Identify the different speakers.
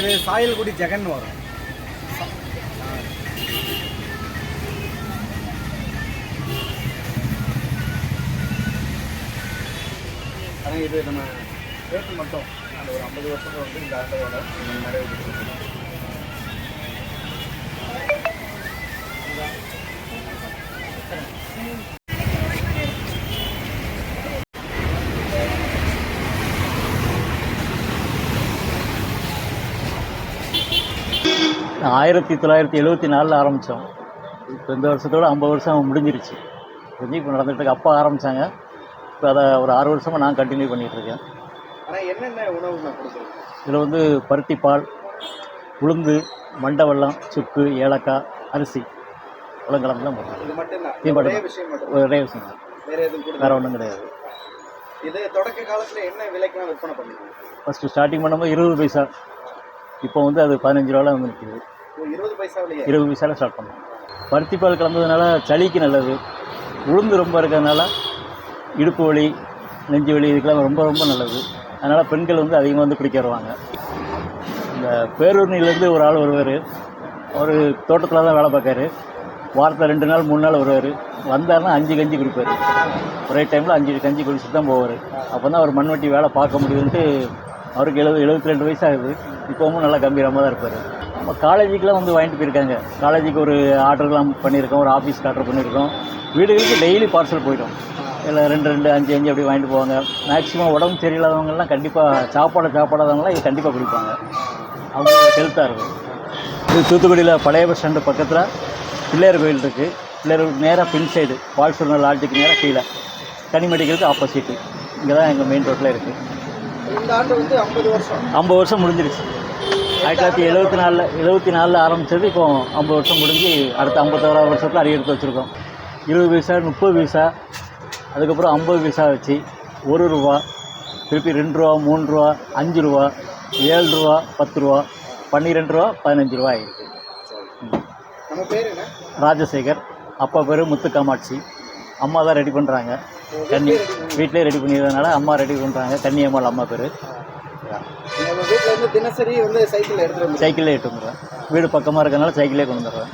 Speaker 1: இது சாயல்குடி ஜெகன் வரும். ஆனால் இது நம்ம ரேட்டு மட்டும் அந்த ஒரு 50 வருஷம் வந்து இந்த ஆட்டோட நிறைய கொடுத்துருக்கோம்.
Speaker 2: ஆயிரத்தி 1974 ஆரம்பித்தோம். இப்போ இந்த வருஷத்தோடு 50 வருஷம் முடிஞ்சிருச்சு. கொஞ்சம் இப்போ நடந்துகிட்டு அப்பா ஆரம்பித்தாங்க. இப்போ அதை ஒரு 6 வருஷமாக நான் கண்டினியூ பண்ணிகிட்ருக்கேன்.
Speaker 1: ஆனால் என்னென்ன உணவு நான் கொடுக்குறேன்?
Speaker 2: இதில் வந்து பருத்தி பால், உளுந்து, மண்டை வெல்லம், சுக்கு, ஏலக்காய், அரிசி உலகலந்து தான் போட்டோம்.
Speaker 1: இது மட்டும்தான்
Speaker 2: ஒரே விஷயம் தான், வேறு ஒன்றும் கிடையாது.
Speaker 1: இது தொடக்க காலத்தில் என்ன விலைக்கெலாம் விற்பனை பண்ணிக்கணும்?
Speaker 2: ஃபஸ்ட்டு ஸ்டார்டிங் பண்ணும்போது 20 பைசா, இப்போ வந்து அது 15 ரூபாவில் வந்து நிற்கிது.
Speaker 1: 20
Speaker 2: பைசாவில் ஸ்டார்ட் பண்ணோம். பருத்தி பால் கலந்ததுனால சளிக்கு நல்லது. உளுந்து ரொம்ப இருக்கிறதுனால இடுப்பு வலி, நெஞ்சு வலி இதுக்கெல்லாம் ரொம்ப ரொம்ப நல்லது. அதனால் பெண்கள் வந்து அதிகமாக வந்து குடிக்க வருவாங்க. இந்த பேரூர்னிலேருந்து ஒரு ஆள் வருவார். அவர் தோட்டத்தில் தான் வேலை பார்க்காரு. வாரத்தில் 2 நாள் 3 நாள் வருவார். வந்தாருன்னா 5 கஞ்சி குடிப்பார். ஒரே டைமில் 5 கஞ்சி குடிச்சிட்டு தான் போவார். அப்போ தான் அவர் மண்வெட்டி வேலை பார்க்க முடியுதுன்ட்டு. அவருக்கு 72 வயசு ஆகுது. இப்போவும் நல்லா கம்பீரமாக தான் இருப்பார். நம்ம காலேஜுக்கெலாம் வந்து வாங்கிட்டு போயிருக்காங்க. காலேஜுக்கு ஒரு ஆர்டர்லாம் பண்ணியிருக்கோம், ஒரு ஆஃபீஸ்க்கு ஆர்டர் பண்ணியிருக்கோம். வீடுகளுக்கு டெய்லி பார்சல் போயிடும். இல்லை 2 5 அப்படி வாங்கிட்டு போவாங்க. மேக்ஸிமம் உடம்பு சரியில்லாதவங்கலாம் கண்டிப்பாக சாப்பாடாதவங்களாம் இது கண்டிப்பாக குடிப்பாங்க. அவங்க ஹெல்த்தாக இருக்கும். இது தூத்துக்குடியில் பழைய பஸ் ஸ்டாண்டு பக்கத்தில் பிள்ளையார் கோயில் இருக்குது. பிள்ளையார் நேராக பின் சைடு பால்சூர் லாட்ஜுக்கு நேராக கீழே கனி மெடிக்கலுக்கு ஆப்போசிட்டு. இங்கே தான் எங்கள் மெயின் ரோட்டில் இருக்குது.
Speaker 1: இந்த ஆண்டு வந்து 50
Speaker 2: வருஷம் முடிஞ்சிருச்சு. 1974 ஆரம்பித்தது. இப்போ 50 வருஷம் முடிஞ்சு அடுத்த 51ஆவது வருஷத்தில் அடி எடுத்து வச்சுருக்கோம். 20 பைசா, 30 பைசா, அதுக்கப்புறம் 50 பைசா வச்சு 1 ரூபா, திருப்பி 2 ரூபா, 3 ரூபா, 5 ரூபா, 7 ரூபா, 10 ரூபா, 12 ரூபா, 15 ரூபா ஆகிருக்கு.
Speaker 1: நம்ம பேர் என்ன?
Speaker 2: ராஜசேகர். அப்பா பேர் முத்து காமாட்சி. அம்மா தான் ரெடி பண்ணுறாங்க. கன்னி வீட்டிலே ரெடி பண்ணிடுறதுனால அம்மா ரெடி பண்ணுறாங்க. கன்னி அம்மாள் அம்மா பேர்.
Speaker 1: வீட்டில் வந்து தினசரி வந்து சைக்கிளில் எடுத்துகிட்டு
Speaker 2: வந்துடுவேன். வீடு பக்கமாக இருக்கிறதுனால சைக்கிளே கொண்டு வந்துடுவேன்.